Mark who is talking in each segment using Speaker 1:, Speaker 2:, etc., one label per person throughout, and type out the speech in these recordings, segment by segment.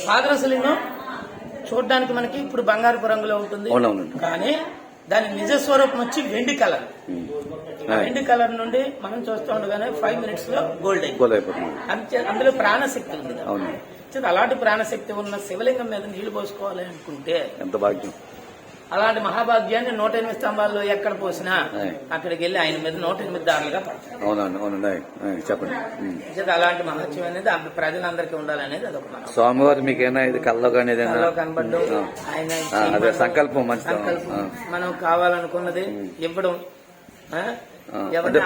Speaker 1: పాదరసలింగం చూడడానికి మనకి ఇప్పుడు బంగారపు రంగులో ఉంటుంది, కానీ దాని నిజ స్వరూపం వచ్చి వెండి కలర్. వెండి కలర్ నుండి మనం చూస్తూ ఉండగానే 5 minutes లో గోల్డ్ అయిపోతుంది. అందులో ప్రాణశక్తి ఉంది. అలాంటి ప్రాణశక్తి ఉన్న శివలింగం మీద నీళ్లు పోసుకోవాలి అనుకుంటే
Speaker 2: ఎంత భాగ్యం.
Speaker 1: అలాంటి మహాభాగ్యాన్ని 108 స్తంభాల్లో ఎక్కడ పోసినా అక్కడికి వెళ్లి ఆయన మీద 108 దారులుగా పడతాయి.
Speaker 2: చెప్పండి.
Speaker 1: అలాంటి మహత్యం అనేది ప్రజలందరికీ ఉండాలనేది అదొక
Speaker 2: స్వామివారు మీకేనా ఇది కల్లో కానీ
Speaker 1: కనబడ్డం
Speaker 2: ఆయన సంకల్పం మంచి
Speaker 1: సంకల్పం. మనం కావాలనుకున్నది ఇవ్వడం,
Speaker 2: అంటే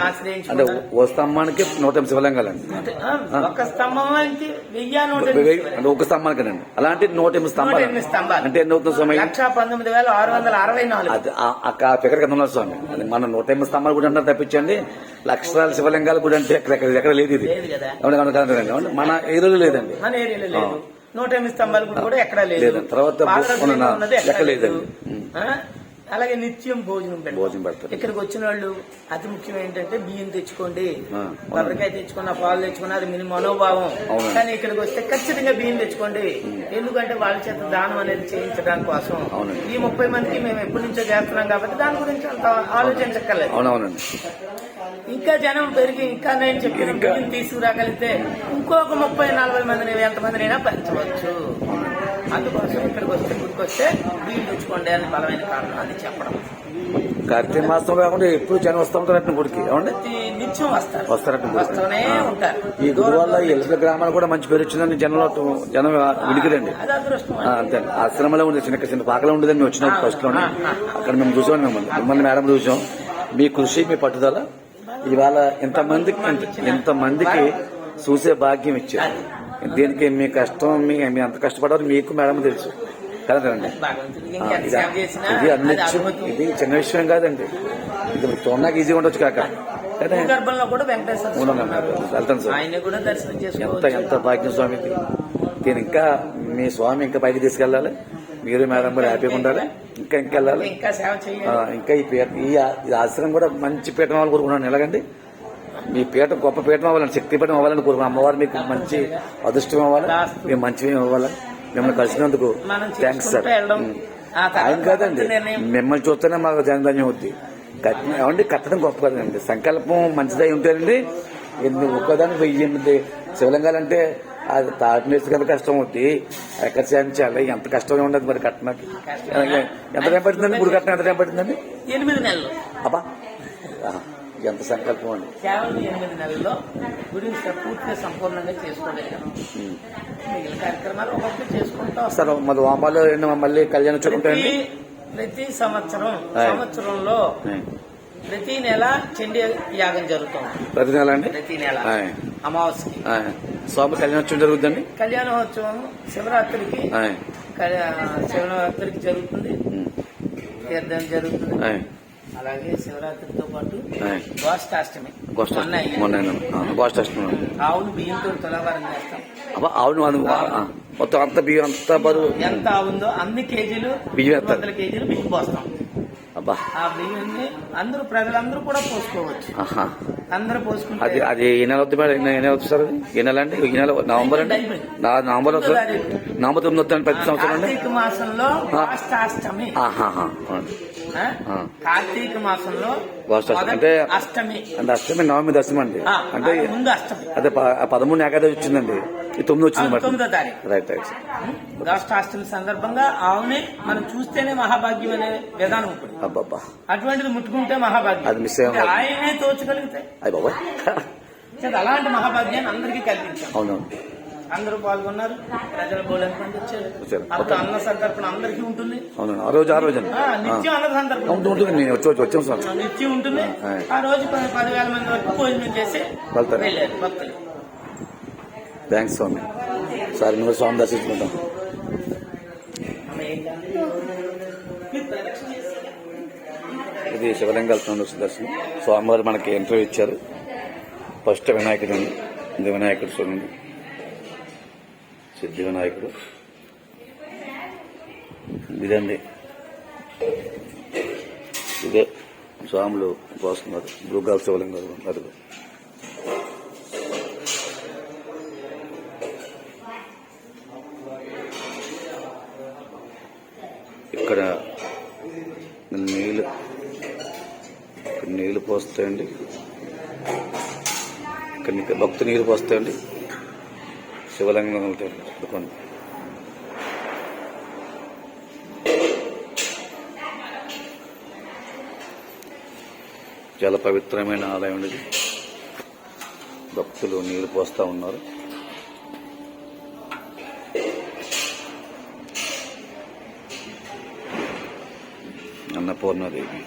Speaker 2: ఓ స్తంభానికి 108 శివలింగాలండి.
Speaker 1: ఒక స్తంభానికి
Speaker 2: 1000 ఒక స్తంభానికి అండి. అలాంటి 108 స్తంభాలు అంటే ఎన్ని అవుతుంది స్వామి?
Speaker 1: 119,664.
Speaker 2: ఫిగర్ కింద ఉన్నారు స్వామి. అది మన 108 స్తంభాలు కూడా అంటారు తప్పించండి. లక్షల శివలింగాలు కూడా అంటే ఎక్కడ లేదు ఇది. మన ఏరియాలో లేదండి.
Speaker 1: మన ఏరియాలో లేదు. 108 స్తంభాలు కూడా ఎక్కడ లేదు.
Speaker 2: తర్వాత ఎక్కడ లేదండి.
Speaker 1: అలాగే నిత్యం భోజనం పెడతారు. ఇక్కడికి వచ్చిన వాళ్ళు అతి ముఖ్యం ఏంటంటే బియ్యం తెచ్చుకోండి, కొబ్బరికాయ తెచ్చుకున్న, పాలు తెచ్చుకున్న, అది మీ మనోభావం. కానీ ఇక్కడికి వస్తే ఖచ్చితంగా బియ్యం తెచ్చుకోండి. ఎందుకంటే వాళ్ళ చేత దానం అనేది చేయించడానికి కోసం. ఈ 30 మందికి మేము ఎప్పటి నుంచో చేస్తున్నాం కాబట్టి దాని గురించి అంత ఆలోచించక్కర్లేదు. ఇంకా జనం పెరిగి ఇంకా నేను చెప్పిన బియ్యం తీసుకురాగలిగితే ఇంకొక 30-40 మందిని ఎంతమందినైనా పంచవచ్చు. అందుకోసం ఇక్కడికి వస్తే గుడికి వస్తే బియ్యం తెచ్చుకోండి అని బలమైన కారణం అది చెప్పడం.
Speaker 2: కార్తీక మాసం కాకుండా ఎప్పుడు జనం వస్తూ ఉంటారు గుడికి.
Speaker 1: నిత్యం వస్తూనే ఉంటారు.
Speaker 2: ఈ గుడి వల్ల ఎలుగుల గ్రామాలు కూడా మంచి పేరు వచ్చిందని జనం విడికిరండి. అంతే. ఆశ్రమంలో ఉండేది చిన్న పాకలో ఉండేదని మేము వచ్చిన ఫస్ట్ లోనే అక్కడ మేము చూసాం. మిమ్మల్ని మేడం చూసాం. మీ కృషి, మీ పట్టుదల ఇవాళ ఎంతమందికి చూసే భాగ్యం ఇచ్చారు. దీనికి మీ కష్టం, మీ అంత కష్టపడారు మీకు మేడం తెలుసు కదండి. ఇది అన్నిచ్చు, ఇది చిన్న విషయం కాదండి. ఇది చూడడానికి ఈజీగా ఉండొచ్చు కాక వెళ్తాను సార్. ఎంత భాగ్యం స్వామికి. దీని ఇంకా మీ స్వామి ఇంకా పైకి తీసుకెళ్లాలి. మీరు మేడం కూడా హ్యాపీగా ఉండాలి. ఇంకా వెళ్ళాలి. ఇంకా ఈ ఆశ్రమం కూడా మంచి పీఠం అవ్వాలి కోరుకున్నాను. ఎలాగండి మీ పీఠం గొప్ప పీఠం అవ్వాలని, శక్తి పీఠం అవ్వాలని కోరుకున్నాను. అమ్మవారు మీకు మంచి అదృష్టం అవ్వాలి, మేము మంచి అవ్వాలి. మిమ్మల్ని కలిసినందుకు థ్యాంక్స్ సార్. ఆయన కాదండి, మిమ్మల్ని చూస్తేనే మాకు జనధన్యం అవుద్ది. ఏమండి కట్టడం గొప్ప కదండి. సంకల్పం మంచిదై ఉంటేనండి. ఒక్కదానికి 1000 శివలింగాలంటే అది తాటినేసి కదా కష్టం అవుద్ది. ఎక్కడ చేయించాలి, ఎంత కష్టమే ఉండదు మరి కట్టడానికి. ఎంత టైం పడుతుందండి గుడి కట్టడం? ఎంత టైం పడుతుందండి?
Speaker 1: 8 నెలలు.
Speaker 2: అబ్బా ఎంత సంకల్పం అండి.
Speaker 1: కేవలం 8 నెలల్లో గుడి పూర్తిగా సంపూర్ణంగా చేసుకోగలిగాం. మిగిలిన కార్యక్రమాలు ఒకప్పుడు చేసుకుంటాం సార్.
Speaker 2: మరి వామాలు మళ్ళీ కళ్యాణం చూసుకుంటాయండి.
Speaker 1: ప్రతి సంవత్సరంలో ప్రతి నెల చండీ యాగం జరుగుతుంది.
Speaker 2: ప్రతి నెల అండి?
Speaker 1: ప్రతి నెల అమావాస్యకి
Speaker 2: స్వామి కళ్యాణోత్సవం జరుగుతుంది.
Speaker 1: కళ్యాణోత్సవం శివరాత్రికి జరుగుతుంది. తీర్థం జరుగుతుంది. అలాగే శివరాత్రితో పాటు గోష్ఠాష్టమి. ఆవును బియ్యంతో తులాభారం చేస్తాం.
Speaker 2: ఆవును మొత్తం అంత బియ్యం అంత బరువు
Speaker 1: ఎంత ఆవుందో అన్ని కేజీలు
Speaker 2: బియ్యం
Speaker 1: 100 కేజీలు బియ్యం పోస్తాం. ఆ బియ్యాన్ని ప్రజలందరూ కూడా పోసుకోవచ్చు. అందరూ పోసుకుంటే
Speaker 2: అది ఏ నెల అవుతుంది మేడం? ఏ నెల అవుతుంది సార్? ఏ నెల అండి? ఈ నెల నవంబర్ అండి. నవంబర్ నవంబర్ 9 వస్తుంది ప్రతి సంవత్సరం అండి.
Speaker 1: కార్తీక మాసంలో గోష్ఠాష్టమి. కార్తీక మాసంలో
Speaker 2: అంటే
Speaker 1: అష్టమి.
Speaker 2: అంటే అష్టమి, నవమి, దశమి అండి. అంటే
Speaker 1: ముందు అష్టమి.
Speaker 2: అదే 13 ఏకాదశి వచ్చిందండి. ఈ 9 వచ్చింది.
Speaker 1: 9వ తారీఖు.
Speaker 2: రైట్.
Speaker 1: గోష్ఠాష్టమి సందర్భంగా ఆవునే మనం చూస్తేనే మహాభాగ్యం అనే విధానం ఉంటుంది.
Speaker 2: అబ్బబ్బా,
Speaker 1: అటువంటిది ముట్టుకుంటే మహాభాగ్యం.
Speaker 2: అది మిస్
Speaker 1: ఆయనే తోచగలిగితే అలాంటి మహాభాగ్యాన్ని అందరికీ కల్పించాం.
Speaker 2: అవునవును.
Speaker 1: అందరూ పాల్గొన్నారు. ప్రజల బోలెంత మంది వచ్చారు. అప్పుడు అన్న సంతర్పణ అందరికీ ఉంటుంది.
Speaker 2: ఆ రోజు
Speaker 1: నిత్యం అన్న సంతర్పణ
Speaker 2: వచ్చాం సార్.
Speaker 1: నిత్యం ఉంటుంది. ఆ రోజు 10,000 మంది వరకు భోజనం చేసి వెళ్ళారు భక్తులు.
Speaker 2: థ్యాంక్స్ స్వామి. సార్ నువ్వు స్వామి దర్శించుకుంటాం. ఇది శివలింగాల దర్శనం. స్వామివారు మనకి ఇంటర్వ్యూ ఇచ్చారు. ఫస్ట్ వినాయకుడు, ఇది వినాయకుడు చూడండి, సిద్ధి వినాయకుడు. ఇదండి, ఇదే స్వాములు పోస్తున్నారు. భృగాల శివలింగాలు ఉన్నారు. ఇక్కడ నీళ్లు పోస్తాయండి. ఇక్కడ భక్తు నీరు పోస్తాయండి. శివలింగం పెట్టుకోండి. చాలా పవిత్రమైన ఆలయం ఇది. భక్తులు నీరు పోస్తా ఉన్నారు. అన్నపూర్ణాదేవి.